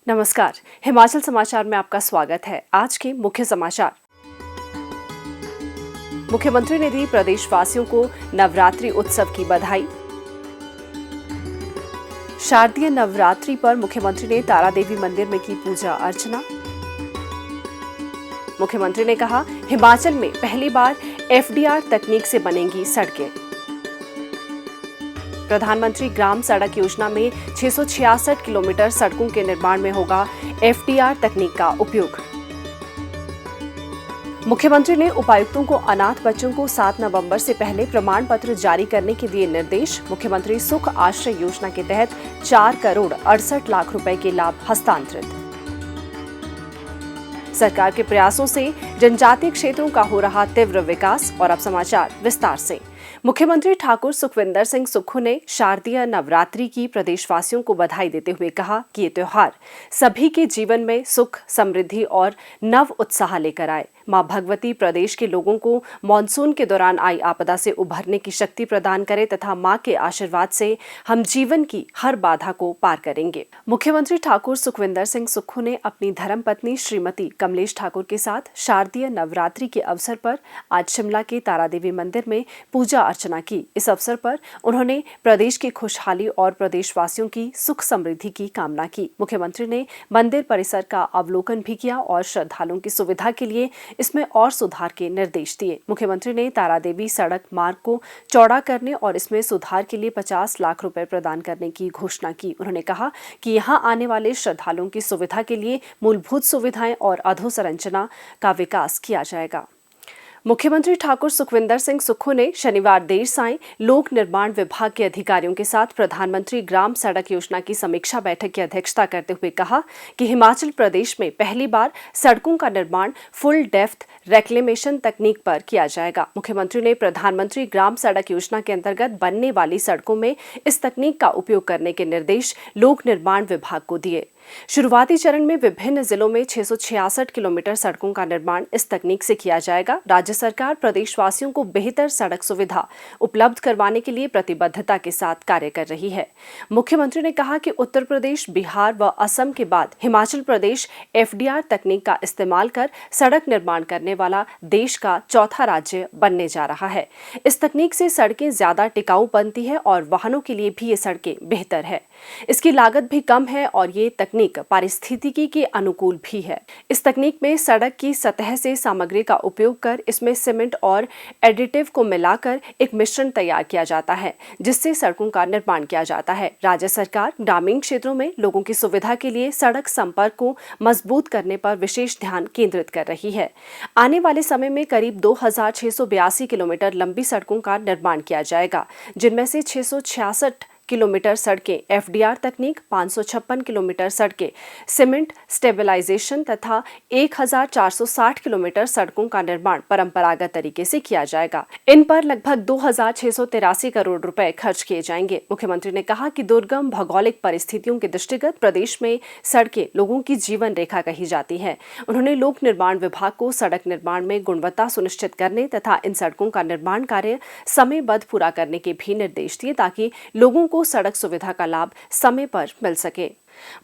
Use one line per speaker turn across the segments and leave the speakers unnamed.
नमस्कार, हिमाचल समाचार में आपका स्वागत है। आज के मुख्य समाचार। मुख्यमंत्री ने दी प्रदेशवासियों को नवरात्रि उत्सव की बधाई। शारदीय नवरात्रि पर मुख्यमंत्री ने तारा देवी मंदिर में की पूजा अर्चना। मुख्यमंत्री ने कहा, हिमाचल में पहली बार एफडीआर तकनीक से बनेंगी सड़कें। प्रधानमंत्री ग्राम सड़क योजना में 666 किलोमीटर सड़कों के निर्माण में होगा एफडीआर तकनीक का उपयोग। मुख्यमंत्री ने उपायुक्तों को अनाथ बच्चों को 7 नवंबर से पहले प्रमाण पत्र जारी करने के दिए निर्देश। मुख्यमंत्री सुख आश्रय योजना के तहत 4 करोड़ 68 लाख रुपए के लाभ हस्तांतरित। सरकार के प्रयासों से जनजातीय क्षेत्रों का हो रहा तीव्र विकास। और अब समाचार विस्तार से। मुख्यमंत्री ठाकुर सुखविंदर सिंह सुक्खू ने शारदीय नवरात्रि की प्रदेशवासियों को बधाई देते हुए कहा कि ये त्योहार सभी के जीवन में सुख, समृद्धि और नव उत्साह लेकर आए। मां भगवती प्रदेश के लोगों को मानसून के दौरान आई आपदा से उभरने की शक्ति प्रदान करे तथा मां के आशीर्वाद से हम जीवन की हर बाधा को पार करेंगे। मुख्यमंत्री ठाकुर सुखविंदर सिंह सुक्खू ने अपनी धर्मपत्नी श्रीमती कमलेश ठाकुर के साथ शारदीय नवरात्रि के अवसर पर आज शिमला के तारा देवी मंदिर में पूजा अर्चना की। इस अवसर पर उन्होंने प्रदेश की खुशहाली और प्रदेशवासियों की सुख समृद्धि की कामना की। मुख्यमंत्री ने मंदिर परिसर का अवलोकन भी किया और श्रद्धालुओं की सुविधा के लिए इसमें और सुधार के निर्देश दिए। मुख्यमंत्री ने तारा देवी सड़क मार्ग को चौड़ा करने और इसमें सुधार के लिए 50 लाख रुपए प्रदान करने की घोषणा की। उन्होंने कहा कि यहां आने वाले श्रद्धालुओं की सुविधा के लिए मूलभूत सुविधाएं और अधोसंरचना का विकास किया जाएगा। मुख्यमंत्री ठाकुर सुखविंदर सिंह सुक्खू ने शनिवार देर सायं लोक निर्माण विभाग के अधिकारियों के साथ प्रधानमंत्री ग्राम सड़क योजना की समीक्षा बैठक की अध्यक्षता करते हुए कहा कि हिमाचल प्रदेश में पहली बार सड़कों का निर्माण फुल डेप्थ रेक्लेमेशन तकनीक पर किया जाएगा। मुख्यमंत्री ने प्रधानमंत्री ग्राम सड़क योजना के अंतर्गत बनने वाली सड़कों में इस तकनीक का उपयोग करने के निर्देश लोक निर्माण विभाग को दिए। शुरुआती चरण में विभिन्न जिलों में 666 किलोमीटर सड़कों का निर्माण इस तकनीक से किया जाएगा। राज्य सरकार प्रदेशवासियों को बेहतर सड़क सुविधा उपलब्ध करवाने के लिए प्रतिबद्धता के साथ कार्य कर रही है। मुख्यमंत्री ने कहा कि उत्तर प्रदेश, बिहार व असम के बाद हिमाचल प्रदेश एफडीआर तकनीक का इस्तेमाल कर सड़क निर्माण करने वाला देश का चौथा राज्य बनने जा रहा है। इस तकनीक से सड़कें ज्यादा टिकाऊ बनती है और वाहनों के लिए भी ये सड़कें बेहतर है। इसकी लागत भी कम है और ये तकनीक पारिस्थितिकी के अनुकूल भी है। इस तकनीक में सड़क की सतह से सामग्री का उपयोग कर इसमें सीमेंट और एडिटिव को मिलाकर एक मिश्रण तैयार किया जाता है, जिससे सड़कों का निर्माण किया जाता है। राज्य सरकार ग्रामीण क्षेत्रों में लोगों की सुविधा के लिए सड़क संपर्क को मजबूत करने पर विशेष ध्यान केंद्रित कर रही है। आने वाले समय में करीब 2682 किलोमीटर लंबी सड़कों का निर्माण किया जाएगा, जिनमें से 666 किलोमीटर सड़कें एफडीआर तकनीक, 556 किलोमीटर सड़कें सीमेंट स्टेबलाइजेशन तथा 1460 किलोमीटर सड़कों का निर्माण परंपरागत तरीके से किया जाएगा। इन पर लगभग 2683 करोड़ रुपए खर्च किए जाएंगे। मुख्यमंत्री ने कहा कि दुर्गम भौगोलिक परिस्थितियों के दृष्टिगत प्रदेश में सड़कें लोगों की जीवन रेखा कही जाती है। उन्होंने लोक निर्माण विभाग को सड़क निर्माण में गुणवत्ता सुनिश्चित करने तथा इन सड़कों का निर्माण कार्य समयबद्ध पूरा करने के भी निर्देश दिए ताकि लोगों को सड़क सुविधा का लाभ समय पर मिल सके।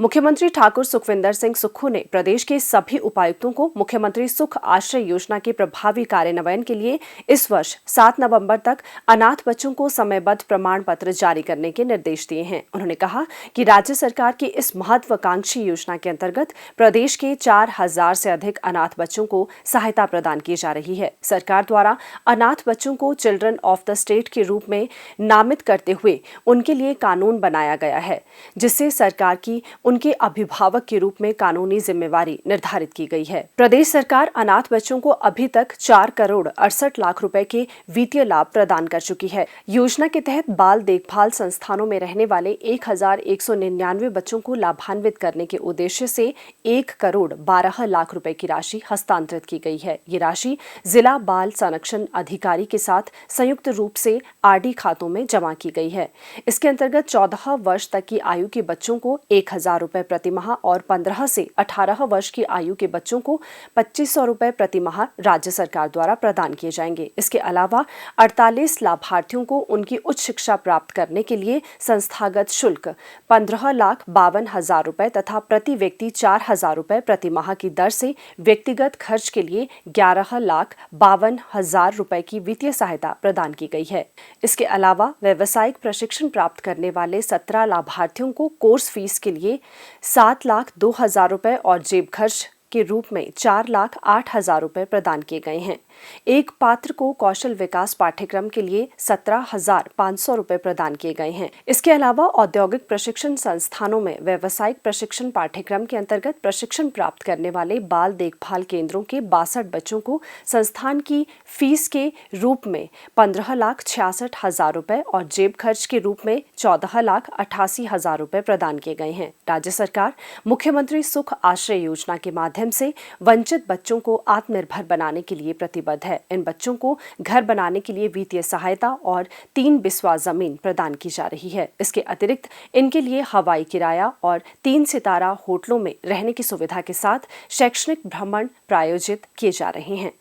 मुख्यमंत्री ठाकुर सुखविंदर सिंह सुक्खू ने प्रदेश के सभी उपायुक्तों को मुख्यमंत्री सुख आश्रय योजना के प्रभावी कार्यान्वयन के लिए इस वर्ष 7 नवंबर तक अनाथ बच्चों को समयबद्ध प्रमाण पत्र जारी करने के निर्देश दिए हैं। उन्होंने कहा कि राज्य सरकार की इस महत्वाकांक्षी योजना के अंतर्गत प्रदेश के 4000 से अधिक अनाथ बच्चों को सहायता प्रदान की जा रही है। सरकार द्वारा अनाथ बच्चों को चिल्ड्रन ऑफ द स्टेट के रूप में नामित करते हुए उनके लिए कानून बनाया गया है, जिससे सरकार की उनके अभिभावक के रूप में कानूनी जिम्मेवारी निर्धारित की गई है। प्रदेश सरकार अनाथ बच्चों को अभी तक 4 करोड़ 68 लाख रुपए के वित्तीय लाभ प्रदान कर चुकी है। योजना के तहत बाल देखभाल संस्थानों में रहने वाले 1199 बच्चों को लाभान्वित करने के उद्देश्य से 1 करोड़ 12 लाख रुपए की राशि हस्तांतरित की गई है। ये राशि जिला बाल संरक्षण अधिकारी के साथ संयुक्त रूप से आरडी खातों में जमा की गई है। इसके अंतर्गत 14 वर्ष तक की आयु के बच्चों को 1 1000 रुपए प्रति माह और 15 से 18 वर्ष की आयु के बच्चों को 2500 रुपए प्रति माह राज्य सरकार द्वारा प्रदान किए जाएंगे। इसके अलावा 48 लाभार्थियों को उनकी उच्च शिक्षा प्राप्त करने के लिए संस्थागत शुल्क 15,52,000 रुपए तथा प्रति व्यक्ति 4,000 रुपए प्रति माह की दर से व्यक्तिगत खर्च के लिए 11,52,000 रुपए की वित्तीय सहायता प्रदान की गई है। इसके अलावा व्यावसायिक प्रशिक्षण प्राप्त करने वाले 17 लाभार्थियों को कोर्स फीस के लिए 7,02,000 रुपए और जेब खर्च के रूप में 4,08,000 रुपए प्रदान किए गए हैं। एक पात्र को कौशल विकास पाठ्यक्रम के लिए 17,500 रुपए प्रदान किए गए हैं। इसके अलावा औद्योगिक प्रशिक्षण संस्थानों में व्यावसायिक प्रशिक्षण पाठ्यक्रम के अंतर्गत प्रशिक्षण प्राप्त करने वाले बाल देखभाल केंद्रों के 62 बच्चों को संस्थान की फीस के रूप में 15,66,000 रुपए और जेब खर्च के रूप में 14,88,000 रुपए प्रदान किए गए हैं। राज्य सरकार मुख्यमंत्री सुख आश्रय योजना के माध्यम से वंचित बच्चों को आत्मनिर्भर बनाने के लिए प्रतिबद्ध है। इन बच्चों को घर बनाने के लिए वित्तीय सहायता और 3 बिस्वा जमीन प्रदान की जा रही है। इसके अतिरिक्त इनके लिए हवाई किराया और 3 सितारा होटलों में रहने की सुविधा के साथ शैक्षणिक भ्रमण प्रायोजित किए जा रहे हैं।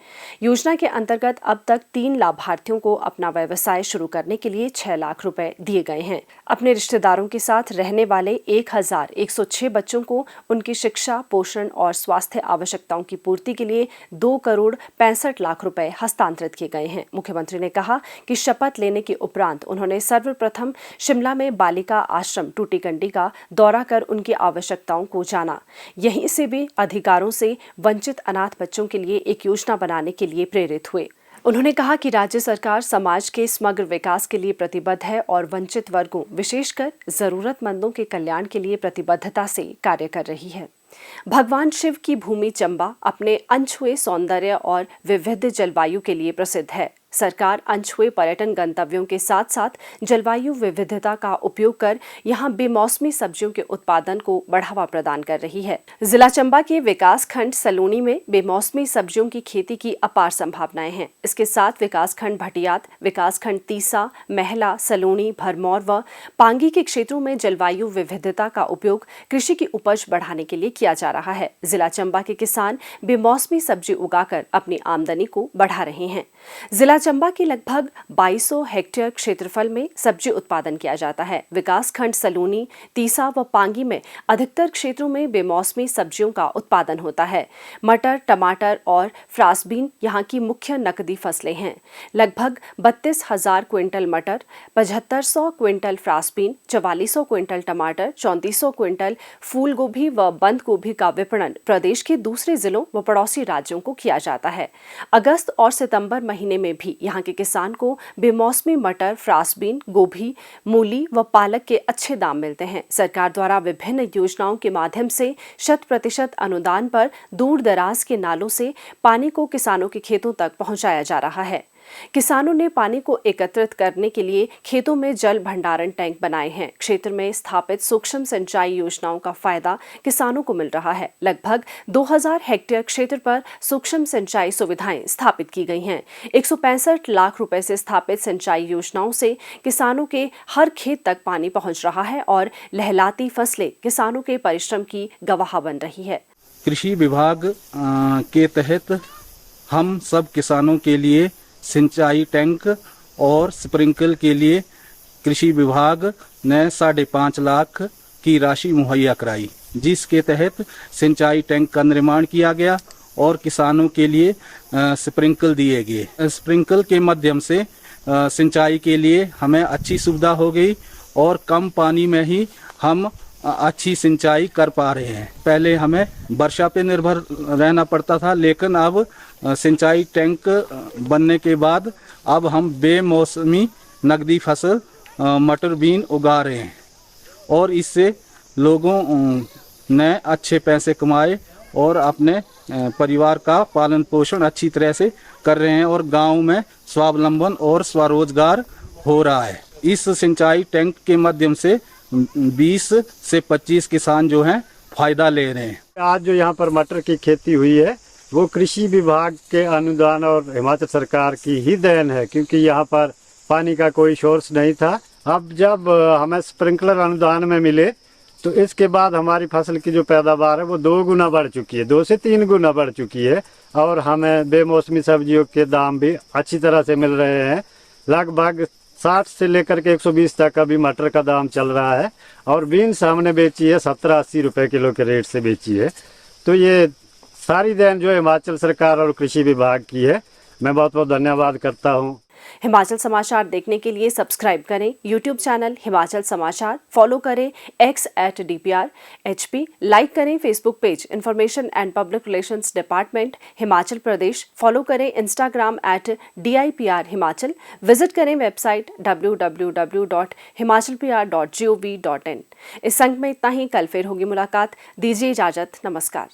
योजना के अंतर्गत अब तक 3 लाभार्थियों को अपना व्यवसाय शुरू करने के लिए 6 लाख रुपए दिए गए हैं। अपने रिश्तेदारों के साथ रहने वाले 1,106 बच्चों को उनकी शिक्षा, पोषण और स्वास्थ्य आवश्यकताओं की पूर्ति के लिए 2,65 लाख रुपए हस्तांतरित किए गए हैं। मुख्यमंत्री ने कहा कि शपथ लेने के उपरांत उन्होंने सर्वप्रथम शिमला में बालिका आश्रम टूटीकंडी का दौरा कर उनकी आवश्यकताओं को जाना। यहीं से भी अधिकारों से वंचित अनाथ बच्चों के लिए एक योजना बनाने के लिए प्रेरित हुए। उन्होंने कहा कि राज्य सरकार समाज के समग्र विकास के लिए प्रतिबद्ध है और वंचित वर्गों, विशेषकर जरूरतमंदों के कल्याण के लिए प्रतिबद्धता से कार्य कर रही है। भगवान शिव की भूमि चंबा अपने अनछुए सौंदर्य और विविध जलवायु के लिए प्रसिद्ध है। सरकार अनछुए पर्यटन गंतव्यों के साथ साथ जलवायु विविधता का उपयोग कर यहां बेमौसमी सब्जियों के उत्पादन को बढ़ावा प्रदान कर रही है। जिला चंबा के विकास खंड सलोनी में बेमौसमी सब्जियों की खेती की अपार संभावनाएं हैं। इसके साथ विकास खंड भटियात, विकास खंड तीसा, महला, सलोनी, भरमौर व पांगी के क्षेत्रों में जलवायु विविधता का उपयोग कृषि की उपज बढ़ाने के लिए किया जा रहा है। जिला चंबा के किसान बेमौसमी सब्जी उगाकर अपनी आमदनी को बढ़ा रहे हैं। जिला चंबा के लगभग 2200 हेक्टेयर क्षेत्रफल में सब्जी उत्पादन किया जाता है। विकास खंड सलोनी, तीसा व पांगी में अधिकतर क्षेत्रों में बेमौसमी सब्जियों का उत्पादन होता है। मटर, टमाटर और फ्रासबीन यहाँ की मुख्य नकदी फसलें हैं। लगभग 32,000 क्विंटल मटर, 7500 क्विंटल फ्रासबीन, 4400 क्विंटल टमाटर, 3400 क्विंटल फूल गोभी व बंद गोभी का विपणन प्रदेश के दूसरे जिलों व पड़ोसी राज्यों को किया जाता है। अगस्त और सितंबर महीने में भी यहाँ के किसान को बेमौसमी मटर, फ्रासबीन, गोभी, मूली व पालक के अच्छे दाम मिलते हैं। सरकार द्वारा विभिन्न योजनाओं के माध्यम से 100% अनुदान पर दूर दराज के नालों से पानी को किसानों के खेतों तक पहुंचाया जा रहा है। किसानों ने पानी को एकत्रित करने के लिए खेतों में जल भंडारण टैंक बनाए हैं। क्षेत्र में स्थापित सूक्ष्म सिंचाई योजनाओं का फायदा किसानों को मिल रहा है। लगभग 2000 हेक्टेयर क्षेत्र पर सूक्ष्म सिंचाई सुविधाएं स्थापित की गई हैं। 165 लाख रुपए से स्थापित सिंचाई योजनाओं से किसानों के हर खेत तक पानी पहुंच रहा है और लहलाती फसलें किसानों के परिश्रम की गवाह बन रही है।
कृषि विभाग के तहत हम सब किसानों के लिए सिंचाई टैंक और स्प्रिंकल के लिए कृषि विभाग ने 5.5 लाख की राशि मुहैया कराई, जिसके तहत सिंचाई टैंक का निर्माण किया गया और किसानों के लिए स्प्रिंकल दिए गए। स्प्रिंकल के माध्यम से सिंचाई के लिए हमें अच्छी सुविधा हो गई और कम पानी में ही हम अच्छी सिंचाई कर पा रहे हैं। पहले हमें वर्षा पे निर्भर रहना पड़ता था, लेकिन अब सिंचाई टैंक बनने के बाद अब हम बेमौसमी नकदी फसल मटर बीन उगा रहे हैं और इससे लोगों ने अच्छे पैसे कमाए और अपने परिवार का पालन पोषण अच्छी तरह से कर रहे हैं और गांव में स्वावलंबन और स्वरोजगार हो रहा है। इस सिंचाई टैंक के माध्यम से 20 से 25 किसान जो हैं फायदा ले रहे हैं।
आज जो यहाँ पर मटर की खेती हुई है वो कृषि विभाग के अनुदान और हिमाचल सरकार की ही देन है, क्योंकि यहाँ पर पानी का कोई सोर्स नहीं था। अब जब हमें स्प्रिंकलर अनुदान में मिले तो इसके बाद हमारी फसल की जो पैदावार है वो 2 गुना बढ़ चुकी है, 2 से 3 गुना बढ़ चुकी है। और हमें बेमौसमी सब्जियों के दाम भी अच्छी तरह से मिल रहे हैं। लगभग 60 से लेकर के 120 तक अभी मटर का दाम चल रहा है। और बीन्स हमने बेची है 70-80 रुपए किलो के रेट से बेची है। तो ये सारी देन जो हिमाचल सरकार और कृषि विभाग की है, मैं बहुत बहुत धन्यवाद करता हूँ।
हिमाचल समाचार देखने के लिए सब्सक्राइब करें यूट्यूब चैनल हिमाचल समाचार, फॉलो करें x@dprhp, लाइक करें Facebook page information and public relations department Himachal Pradesh, follow करें इंस्टाग्राम @DIPR हिमाचल, विजिट करें वेबसाइट www.himachalpr.gov.in। इस अंक में इतना ही, कल फिर होगी मुलाकात। दीजिए इजाजत, नमस्कार।